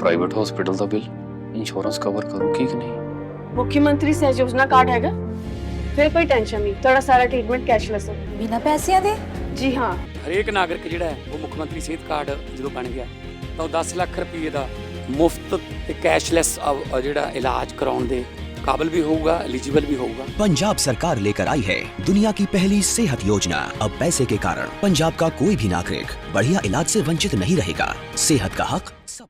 Private hospital ਦਾ bill insurance cover ਕਰੂਗੀ ਕਿ ਨਹੀਂ। मुख्यमंत्री सहज योजना कार्ड हैगा, फिर कोई टेंशन नहीं, थोड़ा सारा ट्रीटमेंट कैशलेस है। बिना पैसिਆਂ ਦੇ? जी हाँ, ਹਰੇਕ ਨਾਗਰਿਕ ਜਿਹੜਾ ਹੈ ਉਹ ਮੁੱਖ ਮੰਤਰੀ ਸਿਹਤ ਕਾਰਡ ਜਦੋਂ ਬਣ ਗਿਆ ਤਾਂ ਉਹ 10 ਲੱਖ ਰੁਪਏ ਦਾ ਮੁਫਤ ਤੇ ਕੈਸ਼ਲੈਸ ਜਿਹੜਾ ਇਲਾਜ ਕਰਾਉਣ ਦੇ काबिल भी होगा, एलिजिबल भी होगा। पंजाब सरकार लेकर आई है दुनिया की पहली सेहत योजना। अब पैसे के कारण पंजाब का कोई भी नागरिक बढ़िया इलाज से वंचित नहीं रहेगा। सेहत का हक सब।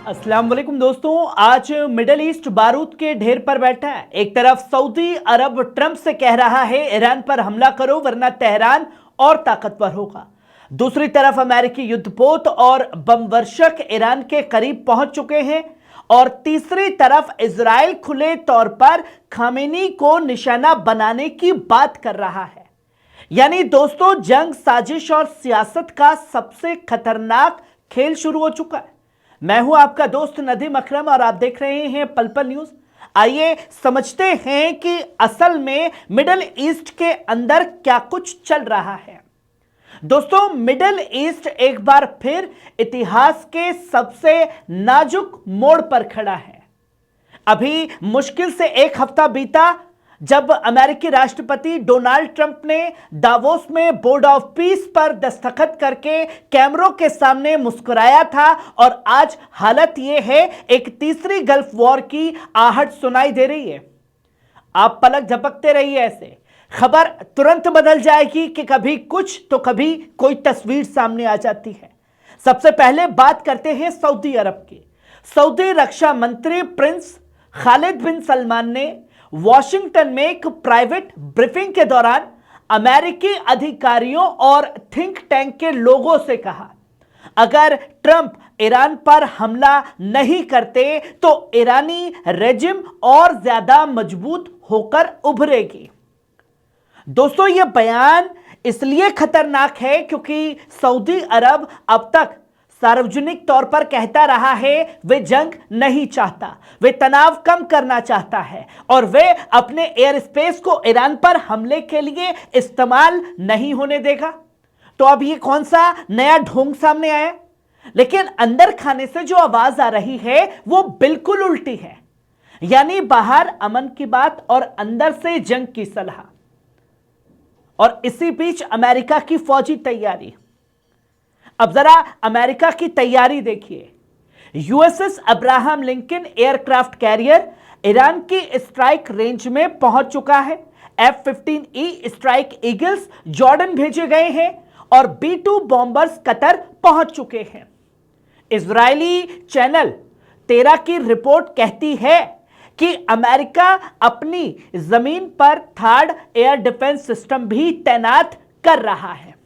अस्सलाम वालेकुम दोस्तों, आज मिडिल ईस्ट बारूद के ढेर पर बैठा है। एक तरफ सऊदी अरब ट्रंप से कह रहा है ईरान पर हमला करो वरना तेहरान और ताकतवर होगा। दूसरी तरफ अमेरिकी युद्धपोत और बम वर्षक ईरान के करीब पहुंच चुके हैं और तीसरी तरफ इजराइल खुले तौर पर खामेनी को निशाना बनाने की बात कर रहा है। यानी दोस्तों, जंग, साजिश और सियासत का सबसे खतरनाक खेल शुरू हो चुका है। मैं हूं आपका दोस्त नदीम अकरम और आप देख रहे हैं पल पल न्यूज। आइए समझते हैं कि असल में मिडिल ईस्ट के अंदर क्या कुछ चल रहा है। दोस्तों, मिडिल ईस्ट एक बार फिर इतिहास के सबसे नाजुक मोड़ पर खड़ा है। अभी मुश्किल से एक हफ्ता बीता जब अमेरिकी राष्ट्रपति डोनाल्ड ट्रंप ने दावोस में बोर्ड ऑफ पीस पर दस्तखत करके कैमरों के सामने मुस्कुराया था और आज हालत यह है, एक तीसरी गल्फ वॉर की आहट सुनाई दे रही है। आप पलक झपकते रहिए, ऐसे खबर तुरंत बदल जाएगी कि कभी कुछ तो कभी कोई तस्वीर सामने आ जाती है। सबसे पहले बात करते हैं सऊदी अरब की। सऊदी रक्षा मंत्री प्रिंस खालिद बिन सलमान ने वॉशिंगटन में एक प्राइवेट ब्रीफिंग के दौरान अमेरिकी अधिकारियों और थिंक टैंक के लोगों से कहा, अगर ट्रंप ईरान पर हमला नहीं करते तो ईरानी रेजिम और ज्यादा मजबूत होकर उभरेगी। दोस्तों, यह बयान इसलिए खतरनाक है क्योंकि सऊदी अरब अब तक सार्वजनिक तौर पर कहता रहा है वे जंग नहीं चाहता, वे तनाव कम करना चाहता है और वे अपने एयर स्पेस को ईरान पर हमले के लिए इस्तेमाल नहीं होने देगा। तो अब ये कौन सा नया ढोंग सामने आया? लेकिन अंदर खाने से जो आवाज आ रही है वो बिल्कुल उल्टी है। यानी बाहर अमन की बात और अंदर से जंग की सलाह। और इसी बीच अमेरिका की फौजी तैयारी। अब जरा अमेरिका की तैयारी देखिए। USS Abraham Lincoln aircraft carrier Iran की स्ट्राइक रेंज में पहुंच चुका है। F-15E स्ट्राइक ईगल्स जॉर्डन भेजे गए हैं और B-2 बॉम्बर्स कतर पहुंच चुके हैं। इजरायली चैनल 13 की रिपोर्ट कहती है कि अमेरिका अपनी जमीन पर थर्ड एयर डिफेंस सिस्टम भी तैनात कर रहा है।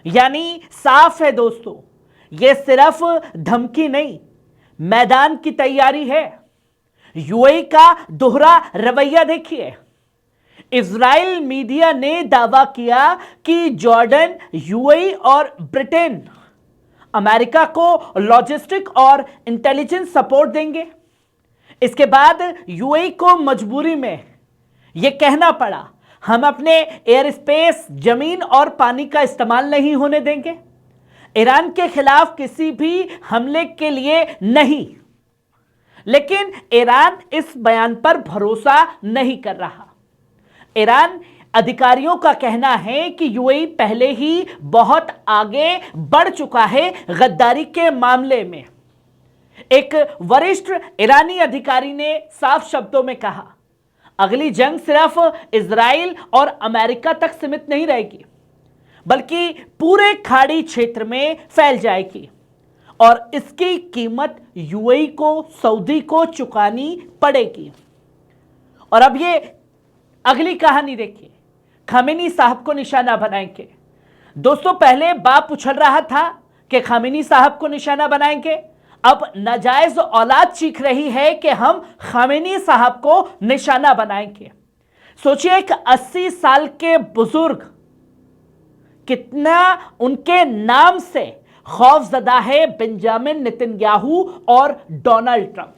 यानी साफ है दोस्तों, यह सिर्फ धमकी नहीं, मैदान की तैयारी है। यूएई का दोहरा रवैया देखिए। इजराइल मीडिया ने दावा किया कि जॉर्डन, यूएई और ब्रिटेन अमेरिका को लॉजिस्टिक और इंटेलिजेंस सपोर्ट देंगे। इसके बाद यूएई को मजबूरी में यह कहना पड़ा, हम अपने एयर स्पेस, जमीन और पानी का इस्तेमाल नहीं होने देंगे, ईरान के खिलाफ किसी भी हमले के लिए नहीं। लेकिन ईरान इस बयान पर भरोसा नहीं कर रहा। ईरान अधिकारियों का कहना है कि यूएई पहले ही बहुत आगे बढ़ चुका है गद्दारी के मामले में। एक वरिष्ठ ईरानी अधिकारी ने साफ शब्दों में कहा, अगली जंग सिर्फ इजराइल और अमेरिका तक सीमित नहीं रहेगी, बल्कि पूरे खाड़ी क्षेत्र में फैल जाएगी और इसकी कीमत यूएई को, सऊदी को चुकानी पड़ेगी। और अब ये अगली कहानी देखिए, खामेनी साहब को निशाना बनाएंगे। दोस्तों, पहले बाप उछल रहा था कि खामेनी साहब को निशाना बनाएंगे, अब नाजायज औलाद चीख रही है कि हम खामेनी साहब को निशाना बनाएंगे। सोचिए एक 80 साल के बुजुर्ग कितना उनके नाम से खौफजदा है बेंजामिन नेतन्याहू और डोनाल्ड ट्रंप।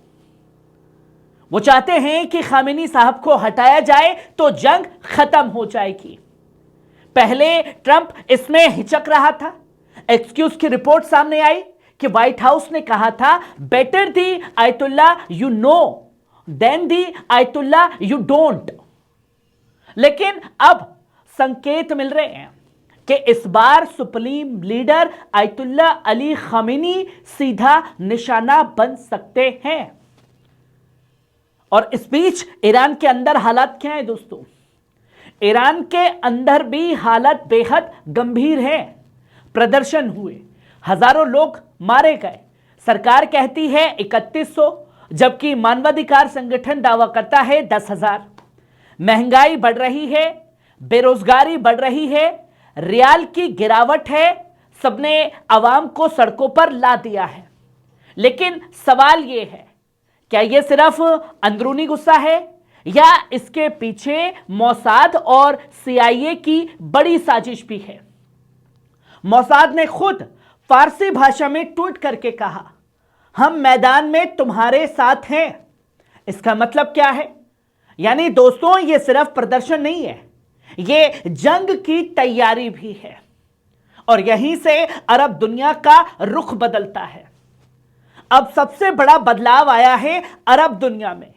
वो चाहते हैं कि खामेनी साहब को हटाया जाए तो जंग खत्म हो जाएगी। पहले ट्रंप इसमें हिचक रहा था। एक्सक्यूज की रिपोर्ट सामने आई कि व्हाइट हाउस ने कहा था better the Ayatollah you know then the Ayatollah you don't. लेकिन अब संकेत मिल रहे हैं कि इस बार supreme leader Ayatollah Ali Khamenei सीधा निशाना बन सकते हैं। और इस बीच ईरान के अंदर हालात क्या है दोस्तों? ईरान के अंदर भी हालत बेहद गंभीर है। प्रदर्शन हुए, हजारों लोग मारे गए। सरकार कहती है 3100, जबकि मानवाधिकार संगठन दावा करता है 10,000। महंगाई बढ़ रही है, बेरोजगारी बढ़ रही है, रियाल की गिरावट है, सबने आवाम को सड़कों पर ला दिया है। लेकिन सवाल यह है, क्या यह सिर्फ अंदरूनी गुस्सा है या इसके पीछे मोसाद और CIA की बड़ी साजिश भी है? मोसाद ने खुद फारसी भाषा में ट्वीट करके कहा, हम मैदान में तुम्हारे साथ हैं। इसका मतलब क्या है? यानी दोस्तों ये सिर्फ प्रदर्शन नहीं है, ये जंग की तैयारी भी है। और यहीं से अरब दुनिया का रुख बदलता है। अब सबसे बड़ा बदलाव आया है अरब दुनिया में।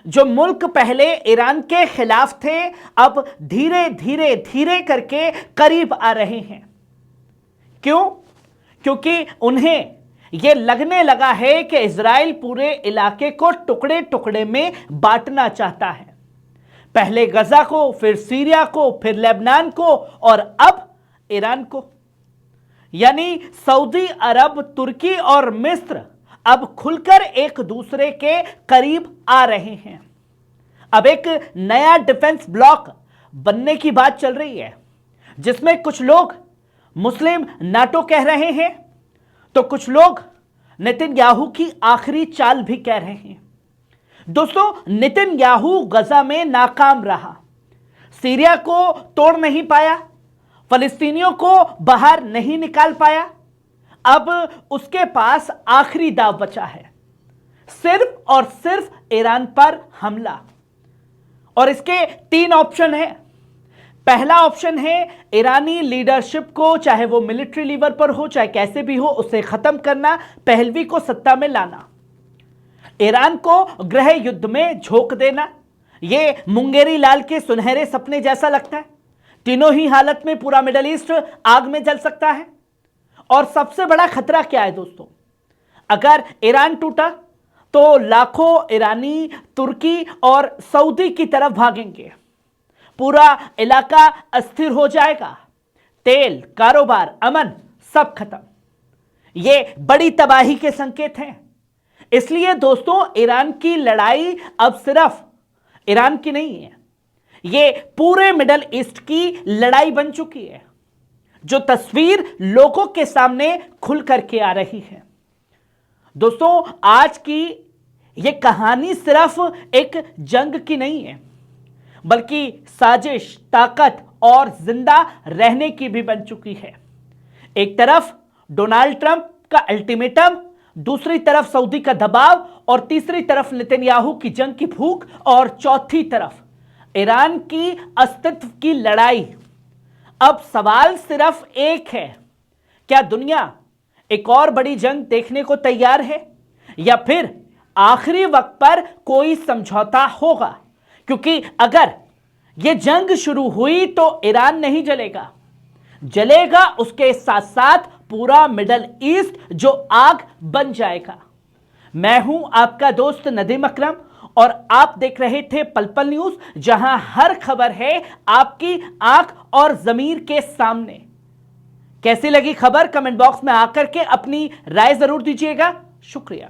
जो मुल्क पहले ईरान के खिलाफ थे, अब धीरे धीरे धीरे करके करीब आ रहे हैं। क्यों? क्योंकि उन्हें यह लगने लगा है कि इजराइल पूरे इलाके को टुकड़े टुकड़े में बांटना चाहता है। पहले गजा को, फिर सीरिया को, फिर लेबनान को और अब ईरान को। यानी सऊदी अरब, तुर्की और मिस्र अब खुलकर एक दूसरे के करीब आ रहे हैं। अब एक नया डिफेंस ब्लॉक बनने की बात चल रही है, जिसमें कुछ लोग मुस्लिम नाटो कह रहे हैं तो कुछ लोग नेतन्याहू की आखिरी चाल भी कह रहे हैं। दोस्तों, नेतन्याहू गजा में नाकाम रहा, सीरिया को तोड़ नहीं पाया, फलस्तीनियों को बाहर नहीं निकाल पाया। अब उसके पास आखिरी दाव बचा है, सिर्फ और सिर्फ ईरान पर हमला। और इसके 3 ऑप्शन हैं। पहला ऑप्शन है ईरानी लीडरशिप को, चाहे वो मिलिट्री लीवर पर हो चाहे कैसे भी हो, उसे खत्म करना, पहलवी को सत्ता में लाना, ईरान को गृह युद्ध में झोंक देना। यह मुंगेरी लाल के सुनहरे सपने जैसा लगता है। तीनों ही हालत में पूरा मिडिल ईस्ट आग में जल सकता है। और सबसे बड़ा खतरा क्या है दोस्तों? अगर ईरान टूटा तो लाखों ईरानी तुर्की और सऊदी की तरफ भागेंगे, पूरा इलाका अस्थिर हो जाएगा, तेल, कारोबार, अमन सब खत्म। ये बड़ी तबाही के संकेत हैं। इसलिए दोस्तों, ईरान की लड़ाई अब सिर्फ ईरान की नहीं है, ये पूरे मिडिल ईस्ट की लड़ाई बन चुकी है, जो तस्वीर लोगों के सामने खुल करके आ रही है। दोस्तों, आज की यह कहानी सिर्फ एक जंग की नहीं है, बल्कि साजिश, ताकत और जिंदा रहने की भी बन चुकी है। एक तरफ डोनाल्ड ट्रंप का अल्टीमेटम, दूसरी तरफ सऊदी का दबाव और तीसरी तरफ नेतन्याहू की जंग की भूख और चौथी तरफ ईरान की अस्तित्व की लड़ाई। अब सवाल सिर्फ एक है, क्या दुनिया एक और बड़ी जंग देखने को तैयार है या फिर आखिरी वक्त पर कोई समझौता होगा? क्योंकि अगर यह जंग शुरू हुई तो ईरान नहीं जलेगा, जलेगा उसके साथ साथ पूरा मिडिल ईस्ट, जो आग बन जाएगा। मैं हूं आपका दोस्त नदीम अकरम और आप देख रहे थे पल पल न्यूज, जहां हर खबर है आपकी आंख और जमीर के सामने। कैसी लगी खबर? कमेंट बॉक्स में आकर के अपनी राय जरूर दीजिएगा। शुक्रिया।